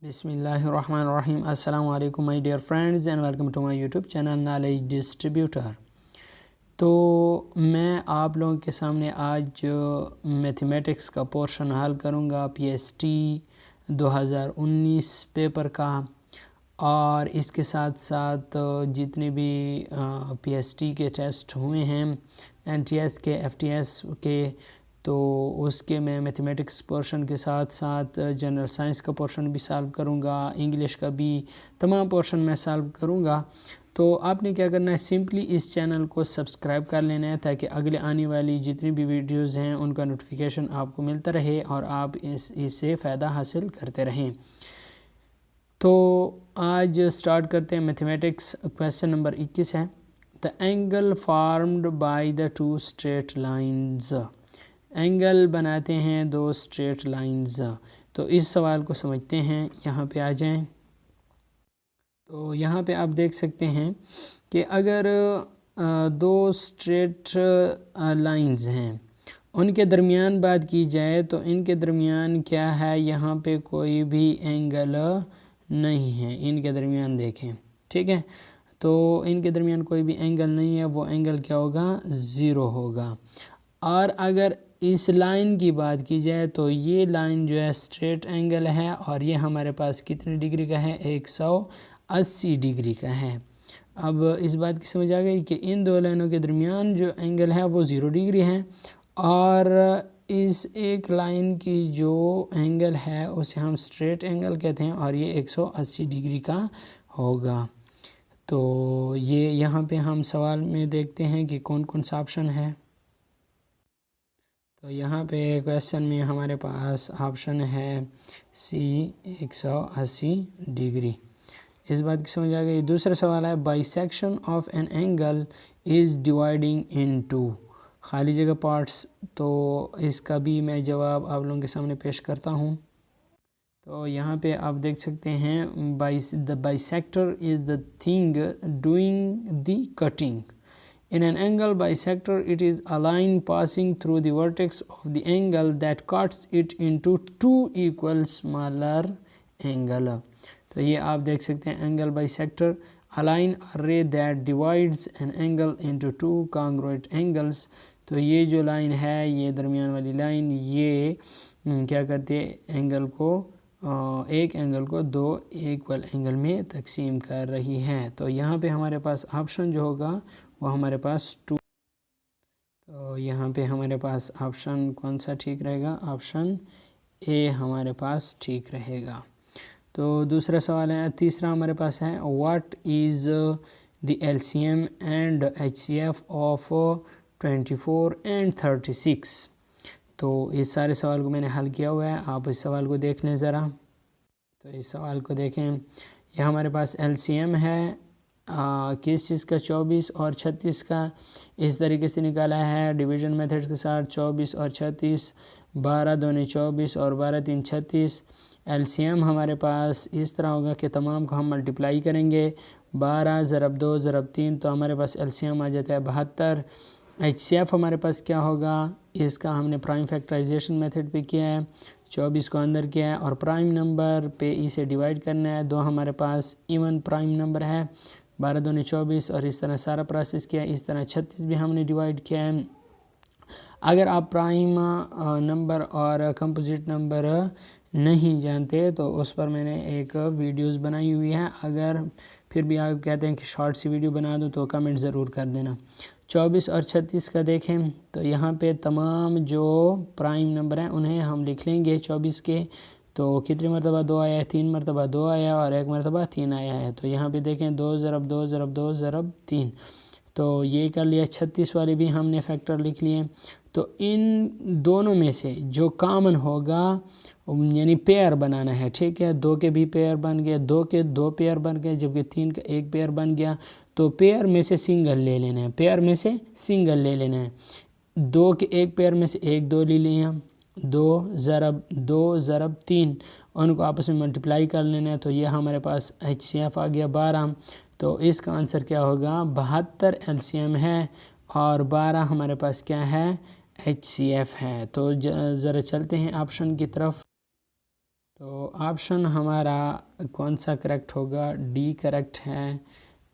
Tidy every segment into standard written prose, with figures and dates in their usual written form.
बिस्मिल्लाहिर्रहमानिर्रहीम। अस्सलाम वालेकुम my dear friends and welcome to my YouTube channel knowledge distributor. तो मैं आप लोगों के सामने आज मैथमेटिक्स का पोर्शन हल करूंगा पीएसटी 2019 पेपर का, और इसके साथ साथ जितने भी पीएसटी के टेस्ट हुए हैं, एनटीएस के, एफटीएस के, तो उसके मैं मैथमेटिक्स पोर्शन के साथ साथ जनरल साइंस का पोर्शन भी सॉल्व करूंगा, इंग्लिश का भी तमाम पोर्शन मैं सॉल्व करूंगा। तो आपने क्या करना है, सिंपली इस चैनल को सब्सक्राइब कर लेना है ताकि अगले आने वाली जितनी भी वीडियोस हैं उनका नोटिफिकेशन आपको मिलता रहे और आप इससे फ़ायदा हासिल करते रहें। तो आज स्टार्ट करते हैं मैथमेटिक्स। क्वेश्चन नंबर 21 है, the angle formed by the two straight lines. Angle बनाते हैं दो स्ट्रेट लाइंस। तो इस सवाल को समझते हैं। यहाँ पे आ जाएं। तो यहाँ पे आप देख सकते हैं कि अगर दो स्ट्रेट लाइंस हैं, उनके दरमियान बात की जाए तो इनके दरमियान क्या है, यहाँ पे कोई भी एंगल नहीं है। इनके दरमियान देखें, ठीक है, तो इनके दरमियान कोई भी एंगल नहीं है। वो एंगल क्या होगा, ज़ीरो होगा। और अगर इस लाइन की बात की जाए तो ये लाइन जो है स्ट्रेट एंगल है और ये हमारे पास कितने डिग्री का है, 180 डिग्री का है। अब इस बात की समझ आ गई कि इन दो लाइनों के दरमियान जो एंगल है वो 0 डिग्री है, और इस एक लाइन की जो एंगल है उसे हम स्ट्रेट एंगल कहते हैं और ये 180 डिग्री का होगा। तो ये यहाँ पे हम सवाल में देखते हैं कि कौन कौन सा ऑप्शन है। तो यहाँ पे क्वेश्चन में हमारे पास ऑप्शन है सी, 180 डिग्री। इस बात की समझ आ गई। दूसरा सवाल है, bisection of an angle is dividing in two, खाली जगह पार्ट्स। तो इसका भी मैं जवाब आप लोगों के सामने पेश करता हूँ। तो यहाँ पे आप देख सकते हैं, the bisector is the thing doing the cutting. In an angle bisector, it is a line passing through the vertex of the angle that cuts it into two equal smaller angle. तो ये आप देख सकते हैं, angle bisector, a line array that divides an angle into two congruent angles। तो ये जो line है, ये दरमियान वाली लाइन, ये क्या करती है, एंगल को एक एंगल को दो इक्वल एंगल में तकसीम कर रही है। तो यहाँ पे हमारे पास ऑप्शन जो होगा वो हमारे पास 2। तो यहाँ पे हमारे पास ऑप्शन कौन सा ठीक रहेगा, ऑप्शन ए हमारे पास ठीक रहेगा। तो दूसरा सवाल है, तीसरा हमारे पास है, what is the LCM and HCF of 24 and 36। तो इस सारे सवाल को मैंने हल किया हुआ है, आप इस सवाल को देख लें ज़रा। तो इस सवाल को देखें, यह हमारे पास एलसीएम है किस चीज़ का, 24 और 36 का। इस तरीके से निकाला है डिवीजन मेथड के साथ, 24 और 36, 12 दूनी 24 और 12 तीन 36। एलसीएम हमारे पास इस तरह होगा कि तमाम को हम मल्टीप्लाई करेंगे, 12 ज़रब 2 ज़रब 3, तो हमारे पास एलसीएम आ जाता है 72। एचसीएफ हमारे पास क्या होगा, इसका हमने प्राइम फैक्टराइजेशन मेथड पे किया है, 24 को अंदर किया है और प्राइम नंबर पे इसे डिवाइड करना है। दो हमारे पास इवन प्राइम नंबर है, 12 दूनी 24, और इस तरह सारा प्रोसेस किया है। इस तरह 36 भी हमने डिवाइड किया है। अगर आप प्राइम नंबर और कंपोजिट नंबर नहीं जानते तो उस पर मैंने एक वीडियोस बनाई हुई है। अगर फिर भी आप कहते हैं कि शॉर्ट सी वीडियो बना दो तो कमेंट ज़रूर कर देना। 24 और 36 का देखें तो यहाँ पे तमाम जो प्राइम नंबर हैं उन्हें हम लिख लेंगे। 24 के तो कितनी मरतबा 2 आया है, 3 मरतबा 2 आया और 1 मरतबा 3 आया है। तो यहाँ पे देखें 2 ज़रब 2 ज़रब 2 ज़रब 3, तो ये कर लिया। 36 वाले भी हमने फैक्टर लिख लिए। तो इन दोनों में से जो कॉमन होगा यानी पेयर बनाना है, ठीक है। 2 के भी पेयर बन गए, 2 के 2 पेयर बन गए, जबकि 3 का 1 पेयर बन गया। तो पेयर में से सिंगल ले लेना है, पेयर में से सिंगल ले लेना है। 2 के 1 पेयर में से 1 2 ले लिया, 2 ज़रब 3, उनको आपस में मल्टीप्लाई कर लेना है। तो ये हमारे पास एचसीएफ आ गया 12। तो इसका आंसर क्या होगा, 72 एलसीएम है और 12 हमारे पास क्या है, एचसीएफ है। तो ज़रा चलते हैं ऑप्शन की तरफ। तो तो ऑप्शन हमारा कौन सा करेक्ट होगा, डी करेक्ट है,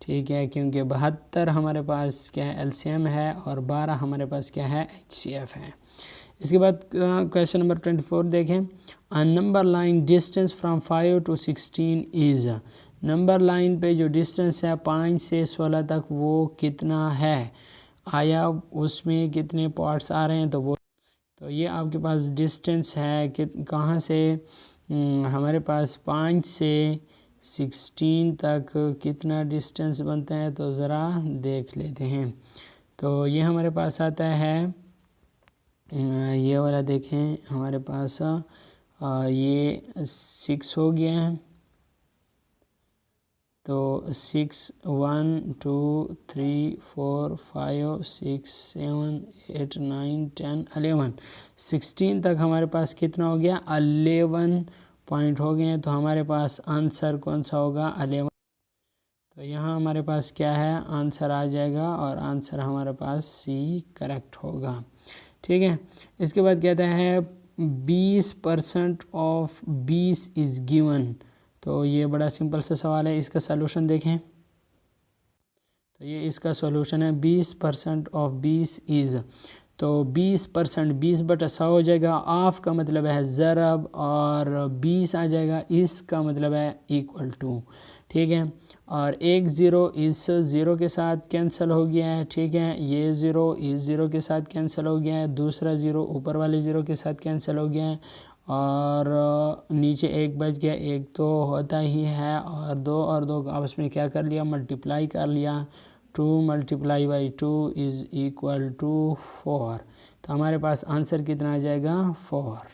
ठीक है, क्योंकि 72 हमारे पास क्या है एलसीएम है और 12 हमारे पास क्या है एचसीएफ है। इसके बाद क्वेश्चन नंबर 24 देखें, a number line distance from 5 to 16 is, number line पे जो डिस्टेंस है 5 से 16 तक वो कितना है, आया उसमें कितने पार्ट्स आ रहे हैं, तो ये आपके पास डिस्टेंस है कि कहाँ से हमारे पास 5 से 16 तक कितना डिस्टेंस बनता है, तो ज़रा देख लेते हैं। तो ये हमारे पास आता है, ये वाला देखें हमारे पास ये 6 हो गया है, तो 6 1 2 3 4 5 6 7 8 9 10 11 16 तक हमारे पास कितना हो गया 11 पॉइंट हो गए हैं। तो हमारे पास आंसर कौन सा होगा 11। तो यहाँ हमारे पास क्या है आंसर आ जाएगा और आंसर हमारे पास सी करेक्ट होगा, ठीक है। इसके बाद कहता है 20% ऑफ 20 इज़ गिवन। तो ये बड़ा सिंपल सा सवाल है, इसका सलूशन देखें। तो ये इसका सॉल्यूशन है 20% ऑफ 20 इज़, तो 20% 20/100 हो जाएगा, ऑफ का मतलब है ज़रब और 20 आ जाएगा, इसका मतलब है इक्वल टू, ठीक है। और एक ज़ीरो इस ज़ीरो के साथ कैंसिल हो गया है, ठीक है, ये ज़ीरो इस ज़ीरो के साथ कैंसिल हो गया है, दूसरा ज़ीरो ऊपर वाले ज़ीरो के साथ कैंसिल हो गया है और नीचे एक बच गया, एक तो होता ही है और दो आपस में क्या कर लिया मल्टीप्लाई कर लिया, 2 × 2 इज़ इक्वल टू 4। तो हमारे पास आंसर कितना आ जाएगा 4।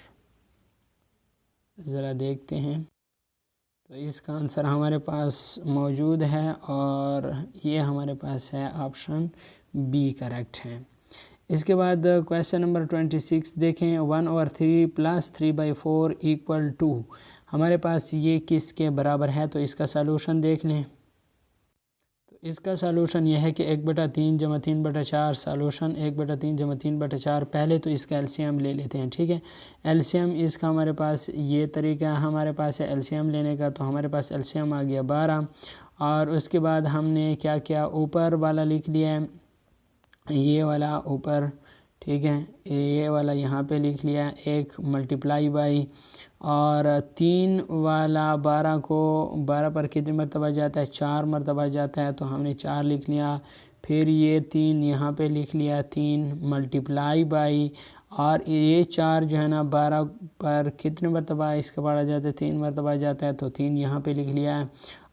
ज़रा देखते हैं, तो इसका आंसर हमारे पास मौजूद है और ये हमारे पास है ऑप्शन बी करेक्ट है। इसके बाद क्वेश्चन नंबर 26 देखें, 1/3 + 3/4 = 2, हमारे पास ये किसके बराबर है, तो इसका सलूशन देख लें। तो इसका सलूशन यह है कि 1/3 + 3/4 सलूशन 1/3 + 3/4। पहले तो इसका एलसीएम ले लेते हैं, ठीक है। एलसीएम इसका हमारे पास ये तरीका हमारे पास है एलसीएम लेने का, तो हमारे पास एलसीएम आ गया 12 और उसके बाद हमने क्या किया ऊपर वाला लिख लिया है, ये वाला ऊपर, ठीक है, ये वाला यहाँ पे लिख लिया 1 × और 3 वाला 12 को 12 पर कितनी मरतबा जाता है 4 मरतबा जाता है, तो हमने 4 लिख लिया। फिर ये 3 यहाँ पे लिख लिया 3 × और ये 4 जो है ना 12 पर कितने मरतबा इसका पढ़ा जाता है 3 मरतबा जाता है, तो 3 यहाँ पे लिख लिया है।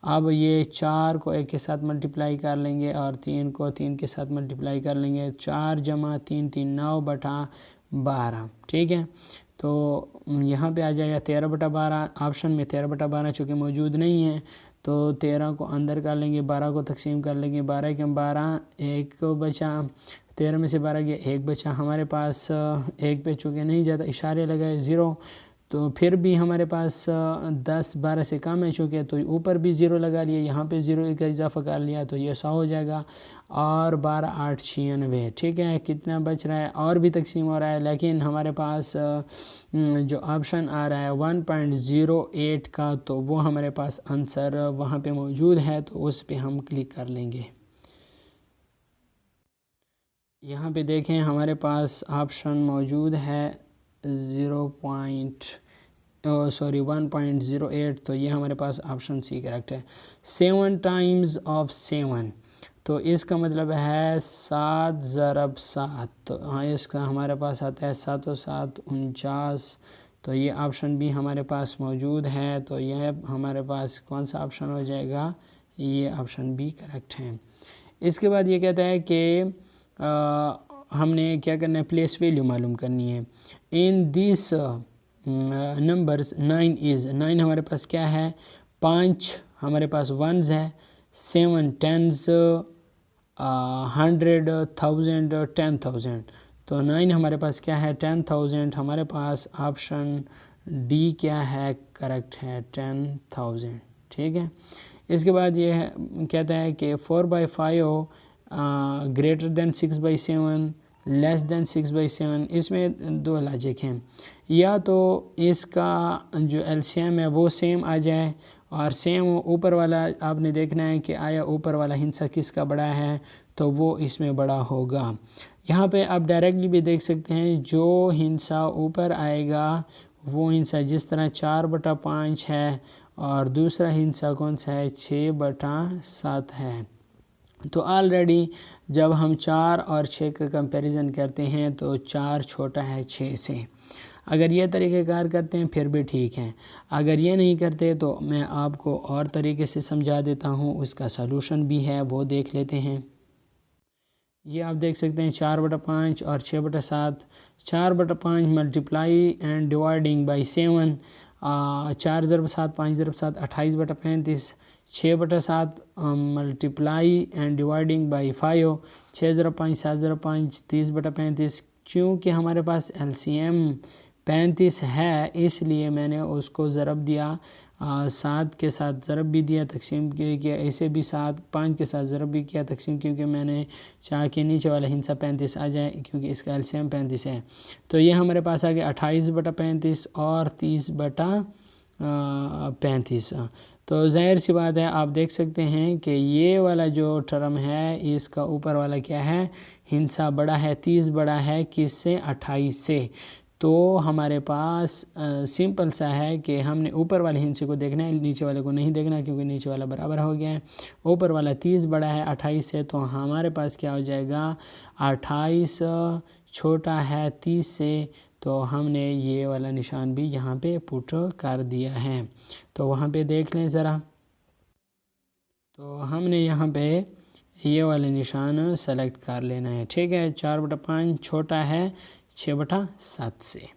अब ये 4 को 1 के साथ मल्टीप्लाई कर लेंगे और 3 को 3 के साथ मल्टीप्लाई कर लेंगे, 4 × 3 = 9/12, ठीक है। तो यहाँ पे आ जाएगा 13/12, ऑप्शन में 13/12 चूँकि मौजूद नहीं है तो 13 को अंदर कर लेंगे, 12 को तकसीम कर लेंगे, 12 के 12 1 बचा, 13 में से 12 गया 1 बचा, हमारे पास 1 पे चूँकि नहीं जाता इशारे लगाए 0, तो फिर भी हमारे पास 10 12 से कम है चूँकि, तो ऊपर भी 0 लगा लिया, यहाँ पे 0 का इजाफा कर लिया तो ये 100 हो जाएगा और 12 8 96, ठीक है। कितना बच रहा है और भी तकसीम हो रहा है, लेकिन हमारे पास जो ऑप्शन आ रहा है 1.08 का, तो वो हमारे पास आंसर वहाँ पे मौजूद है, तो उस पे हम क्लिक कर लेंगे। यहाँ पे देखें हमारे पास ऑप्शन मौजूद है 1.08, तो ये हमारे पास ऑप्शन सी करेक्ट है। 7 टाइम्स ऑफ 7, तो इसका मतलब है 7 × 7, तो हाँ इसका हमारे पास आता है 7 और 7 49, तो ये ऑप्शन भी हमारे पास मौजूद है, तो यह हमारे पास कौन सा ऑप्शन हो जाएगा, ये ऑप्शन बी करेक्ट है। इसके बाद ये कहता है कि हमने क्या करना है प्लेस वैल्यू मालूम करनी है। इन दिस नंबर्स 9 इज़, 9 हमारे पास क्या है 5 हमारे पास वंस है, 7 10s 100 1000 10,000, तो 9 हमारे पास क्या है 10,000, हमारे पास ऑप्शन डी क्या है करेक्ट है 10,000, ठीक है। इसके बाद ये कहता है कि 4/5 ग्रेटर देन 6/7 लेस देन 6/7, इसमें दो लॉजिक हैं। या तो इसका जो एलसीएम है वो सेम आ जाए, और सेम ऊपर वाला आपने देखना है कि आया ऊपर वाला हिस्सा किसका बड़ा है, तो वो इसमें बड़ा होगा। यहाँ पे आप डायरेक्टली भी देख सकते हैं, जो हिस्सा ऊपर आएगा वो हिस्सा जिस तरह 4/5 है, और दूसरा हिस्सा कौन सा है, 6/7 है। तो ऑलरेडी जब हम 4 और 6 का कंपैरिजन करते हैं तो 4 छोटा है 6 से। अगर ये तरीक़ेकार करते हैं फिर भी ठीक है, अगर ये नहीं करते तो मैं आपको और तरीके से समझा देता हूँ, उसका सलूशन भी है वो देख लेते हैं। ये आप देख सकते हैं 4/5 और 6/7। 4/5 multiply and dividing by 7, 4 ज़रब 7 5 ज़रब 7 28/35। 6/7 multiply and dividing by 5, 6 ज़रब 5 7 ज़रब 5 30/35। क्योंकि हमारे पास एलसीएम 35 है इसलिए मैंने उसको ज़रब दिया, 7 के साथ ज़रब भी दिया, तकसीम किया, ऐसे भी 7 5 के साथ ज़रब भी किया, तकसीम, क्योंकि मैंने चाह के नीचे वाला हिस्सा 35 आ जाए क्योंकि इसका एलसीएम 35 है। तो ये हमारे पास आ गया 28/35 और 30/35। तो ज़ाहिर सी बात है, आप देख सकते हैं कि ये वाला जो टर्म है इसका ऊपर वाला क्या है, हिस्सा बड़ा है, 30 बड़ा है किससे, 28 से। तो हमारे पास सिंपल सा है कि हमने ऊपर वाले हिस्से को देखना है, नीचे वाले को नहीं देखना, क्योंकि नीचे वाला बराबर हो गया है। ऊपर वाला 30 बड़ा है 28 से, तो हमारे पास क्या हो जाएगा, 28 छोटा है 30 से। तो हमने ये वाला निशान भी यहाँ पे पुट कर दिया है, तो वहाँ पे देख लें ज़रा। तो हमने यहाँ पे ये वाले निशान सेलेक्ट कर लेना है, ठीक है। 4/5 छोटा है 6/7 से।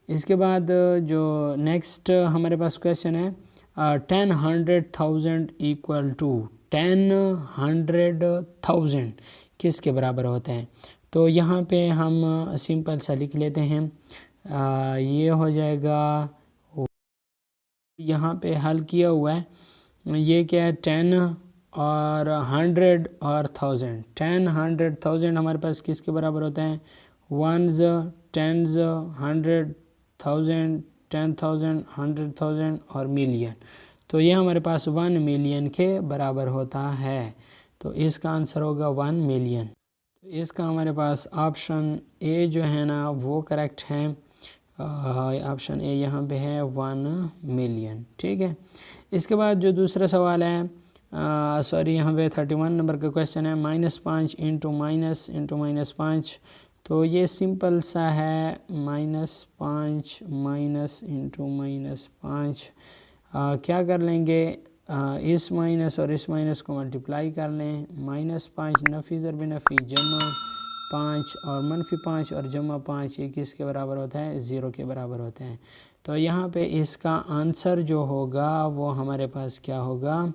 इसके बाद जो नेक्स्ट हमारे पास क्वेश्चन है, 10 100,000 इक्वल टू 10 100,000 किसके बराबर होते हैं। तो यहाँ पे हम सिंपल सा लिख लेते हैं, ये हो जाएगा, यहाँ पे हल किया हुआ है, ये क्या है, 10 और 100 और 1000। 10 100,000 हमारे पास किसके बराबर होते हैं, 1s 10s 100,000 10,000 100,000 और मिलियन। तो ये हमारे पास 1 मिलियन के बराबर होता है, तो इसका आंसर होगा 1 मिलियन। तो इसका हमारे पास ऑप्शन ए जो है ना वो करेक्ट है, ऑप्शन ए यहाँ पे है 1 मिलियन, ठीक है। इसके बाद जो दूसरा सवाल है, सॉरी यहाँ पे 31 नंबर का क्वेश्चन है, -5 इंटू -5। तो ये सिंपल सा है, -5 माइनस इंटू -5। क्या कर लेंगे, इस माइनस और इस माइनस को मल्टीप्लाई कर लें, -5 नफ़ी ज़रब नफ़ी जमा 5 और -5 और जमा 5, ये किसके बराबर होता है, 0 के बराबर होते हैं। तो यहाँ पे इसका आंसर जो होगा वो हमारे पास क्या होगा,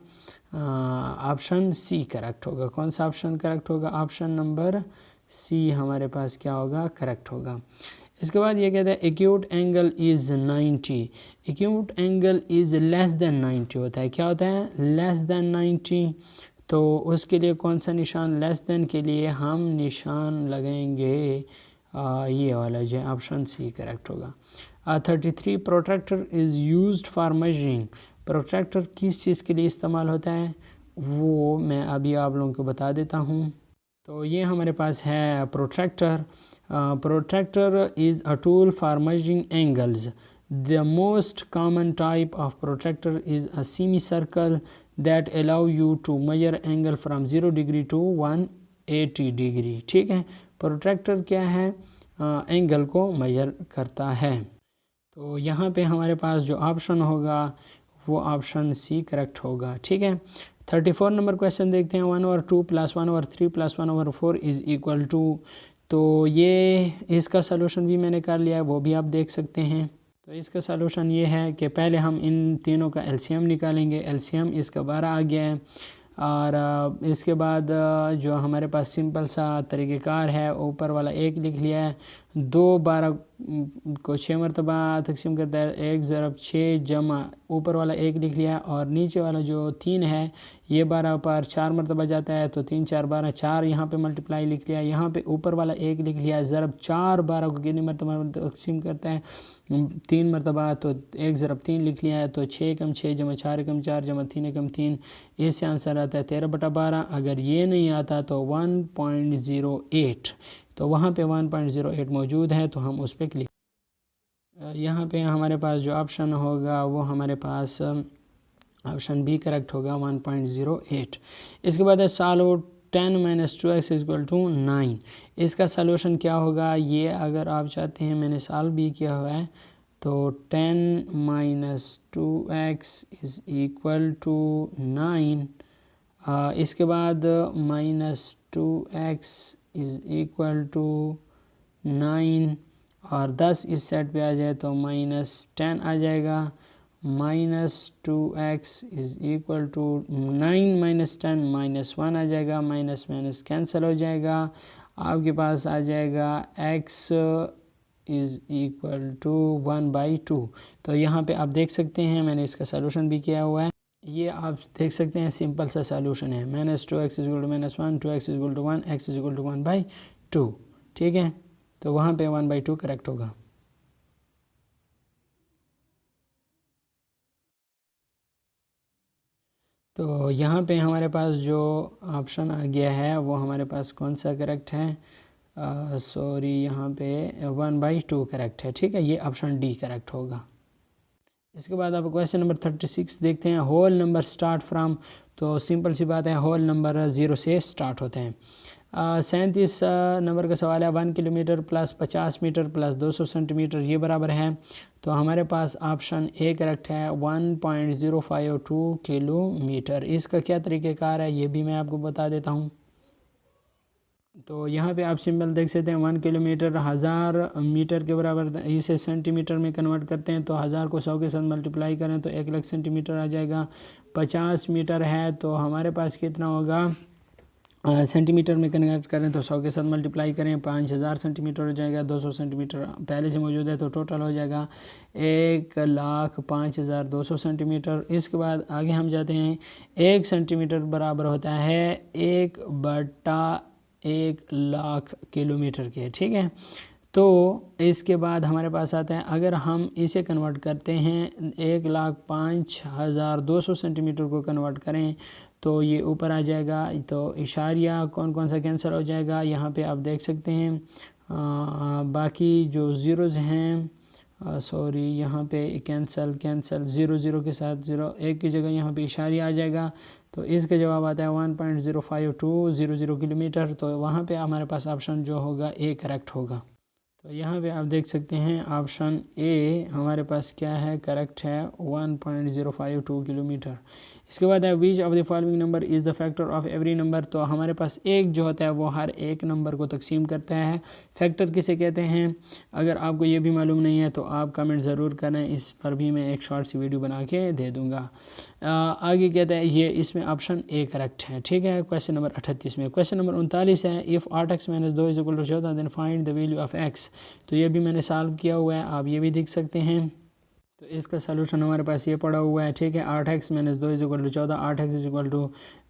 ऑप्शन सी करेक्ट होगा। कौन सा ऑप्शन करेक्ट होगा, ऑप्शन नंबर सी हमारे पास क्या होगा, करेक्ट होगा। इसके बाद ये कहता है acute angle is 90, acute angle is less than 90 होता है, क्या होता है, लेस देन 90। तो उसके लिए कौन सा निशान, लेस देन के लिए हम निशान लगाएंगे ये वाला जो है, ऑप्शन सी करेक्ट होगा। 33 protractor is used for measuring, protractor किस चीज़ के लिए इस्तेमाल होता है वो मैं अभी आप लोगों को बता देता हूँ। तो ये हमारे पास है protractor. Protractor is a tool for measuring angles. The most common type of protractor is a semicircle that allow you to measure angle from 0 degree to 180 degree, ठीक है। प्रोट्रैक्टर क्या है, एंगल को मेजर करता है। तो यहाँ पे हमारे पास जो ऑप्शन होगा वो ऑप्शन सी करेक्ट होगा, ठीक है। 34 नंबर क्वेश्चन देखते हैं, 1/2 + 1/3 + 1/4 इज़ इक्वल टू। तो ये इसका सलूशन भी मैंने कर लिया है, वो भी आप देख सकते हैं। तो इसका सलूशन ये है कि पहले हम इन तीनों का एलसीएम निकालेंगे, एलसीएम इसका 12 आ गया है। और इसके बाद जो हमारे पास सिंपल सा तरीक़ेकार है, ऊपर वाला 1 लिख लिया है, 2 12 को 6 मरतबा तकसीम करता है, 1 ज़रब 6 जमा ऊपर वाला 1 लिख लिया और नीचे वाला जो 3 है ये 12 पर 4 मरतबा जाता है तो 3 4 12 4 यहाँ पे मल्टीप्लाई लिख लिया, यहाँ पे ऊपर वाला 1 लिख लिया, ज़रब 4 12 को कितनी मरतबा तकसीम करता है 3 मरतबा, तो 1 ज़रब 3 लिख लिया है, तो 6 कम 6 जमा 4 कम 4 जमा 3 कम 3, इससे आंसर आता है 13/12। अगर ये नहीं आता तो 1.08, तो वहाँ पे 1.08 मौजूद है तो हम उस पर क्लिक। यहाँ पे हमारे पास जो ऑप्शन होगा वो हमारे पास ऑप्शन बी करेक्ट होगा 1.08। इसके बाद है सॉल्व 10 - 2x = 9। इसका सलूशन क्या होगा, ये अगर आप चाहते हैं, मैंने सॉल्व भी किया हुआ है, तो 10 - 2x = 9। इसके बाद -2x = 9 और 10 इस साइड पे आ जाए तो -10 आ जाएगा। -2x = 9 - 10 -1 आ जाएगा, माइनस माइनस कैंसिल हो जाएगा, आपके पास आ जाएगा x = 1/2। तो यहाँ पे आप देख सकते हैं मैंने इसका सलूशन भी किया हुआ है, ये आप देख सकते हैं सिंपल सा सलूशन है, -2x = -1, 2x = 1, x = 1/2। ठीक है, तो वहाँ पे 1/2 करेक्ट होगा। तो यहाँ पे हमारे पास जो ऑप्शन आ गया है वो हमारे पास कौन सा करेक्ट है, सॉरी यहाँ पे 1/2 करेक्ट है। ठीक है, ये ऑप्शन डी करेक्ट होगा। इसके बाद आप क्वेश्चन नंबर 36 देखते हैं, होल नंबर स्टार्ट फ्राम। तो सिंपल सी बात है, होल नंबर 0 से स्टार्ट होते हैं। 37 नंबर का सवाल है, 1 kilometre plus 50 metre plus 200 centimetre ये बराबर है। तो हमारे पास ऑप्शन ए करेक्ट है 1.052 किलोमीटर। इसका क्या तरीक़ेकार है ये भी मैं आपको बता देता हूँ। तो यहाँ पे आप सिंबल देख सकते हैं, 1 किलोमीटर 1000 मीटर के बराबर, इसे सेंटीमीटर में कन्वर्ट करते हैं तो 1000 को 100 के साथ मल्टीप्लाई करें तो 1 लाख सेंटीमीटर आ जाएगा। 50 मीटर है तो हमारे पास कितना होगा, सेंटीमीटर में कन्वर्ट करें तो 100 के साथ मल्टीप्लाई करें 5000 सेंटीमीटर हो जाएगा। 200 सेंटीमीटर पहले से मौजूद है तो टोटल हो जाएगा 1,05,200 सेंटीमीटर। इसके बाद आगे हम जाते हैं, 1 सेंटीमीटर बराबर होता है 1/1,00,000 किलोमीटर के। ठीक है, तो इसके बाद हमारे पास आता है, अगर हम इसे कन्वर्ट करते हैं 1,05,200 सेंटीमीटर को कन्वर्ट करें तो ये ऊपर आ जाएगा। तो इशारिया कौन कौन सा कैंसिल हो जाएगा, यहाँ पे आप देख सकते हैं। बाकी जो ज़ीरोज़ हैं, सॉरी यहाँ पे कैंसिल 0 के साथ 0 1 की जगह यहाँ पे इशारिया आ जाएगा। तो इसका जवाब आता है 1.05200 किलोमीटर। तो वहाँ पे हमारे पास ऑप्शन जो होगा ए करेक्ट होगा। तो यहाँ पे आप देख सकते हैं ऑप्शन ए हमारे पास क्या है, करेक्ट है 1.052 किलोमीटर। इसके बाद है, which of the following number is the factor of every number. तो हमारे पास एक जो होता है वो हर एक नंबर को तकसीम करता है। फैक्टर किसे कहते हैं, अगर आपको ये भी मालूम नहीं है तो आप कमेंट ज़रूर करें, इस पर भी मैं एक शॉर्ट सी वीडियो बना के दे दूँगा। आगे कहते हैं, ये इसमें ऑप्शन ए करेक्ट है। ठीक है, क्वेश्चन नंबर 38 में। क्वेश्चन नंबर 39 है, if 8x - 2 = 14 then find the value of x। तो ये भी मैंने सॉल्व किया हुआ है, आप ये भी देख सकते हैं। तो इसका सलूशन हमारे पास ये पड़ा हुआ है। ठीक है, 8x - 2 = 14, 8x =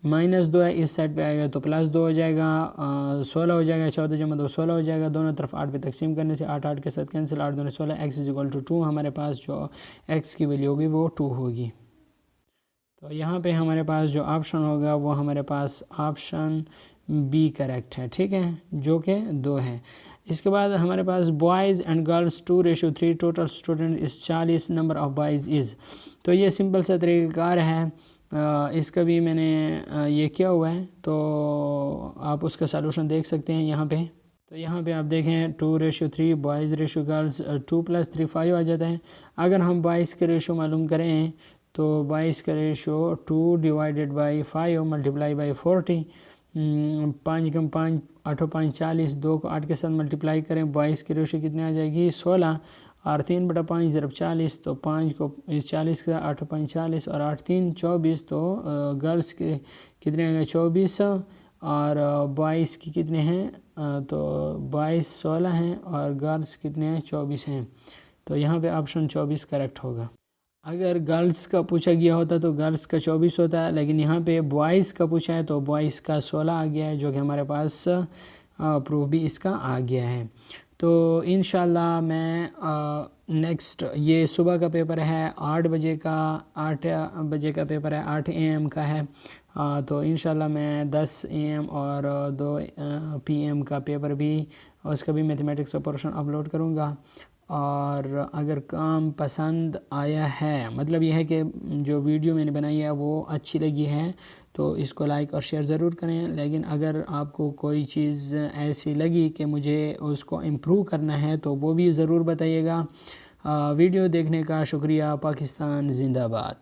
-2 है, इस साइड पे आएगा तो +2 हो जाएगा, 16 हो जाएगा, 14 जमा 2 16 हो जाएगा। दोनों तरफ 8 पे तकसीम करने से 8 8 के साथ कैंसिल, 8 2 16, x = 2। हमारे पास जो x की वैल्यू होगी वो 2 होगी। तो यहाँ पे हमारे पास जो ऑप्शन होगा वो हमारे पास ऑप्शन बी करेक्ट है। ठीक है, जो कि 2 है। इसके बाद हमारे पास boys and girls 2:3, total student is 40, number of boys is. तो ये सिंपल सा तरीक़ाकार है, इसका भी मैंने ये किया हुआ है, तो आप उसका सलूशन देख सकते हैं यहाँ पे। तो यहाँ पे आप देखें 2:3 बॉयज़ रेशो गर्ल्स 2 + 3 5 आ जाता है। अगर हम बॉयज़ के रेशो मालूम करें तो 22 का रेशो 2 / 5 मल्टीप्लाई बाई 40, 5 कम 5 8 5 40, 2 को 8 के साथ मल्टीप्लाई करें, 22 की रेशो कितनी आ जाएगी 16, और 3/5 ज़रब 40, तो 5 को इस 40 का 8 5 40 और 8 3 24, तो गर्ल्स के कितने आ गए 24, और बॉयज़ की कितने हैं, तो बॉयज़ 16 हैं और गर्ल्स कितने हैं, 24 हैं। तो यहाँ पे ऑप्शन 24 करेक्ट होगा। अगर गर्ल्स का पूछा गया होता तो गर्ल्स का 24 होता है, लेकिन यहाँ पे बॉयज़ का पूछा है तो बॉयज़ का 16 आ गया है, जो कि हमारे पास प्रूफ भी इसका आ गया है। तो इंशाल्लाह मैं नेक्स्ट, ये सुबह का पेपर है 8 बजे का, 8 बजे का पेपर है, 8 AM का है। तो इंशाल्लाह मैं 10 AM और 2 PM का पेपर भी, उसका भी मैथमेटिक्स का पोर्शन अपलोड करूँगा। और अगर काम पसंद आया है, मतलब यह है कि जो वीडियो मैंने बनाई है वो अच्छी लगी है, तो इसको लाइक और शेयर ज़रूर करें। लेकिन अगर आपको कोई चीज़ ऐसी लगी कि मुझे उसको इम्प्रूव करना है तो वो भी ज़रूर बताइएगा। वीडियो देखने का शुक्रिया। पाकिस्तान जिंदाबाद।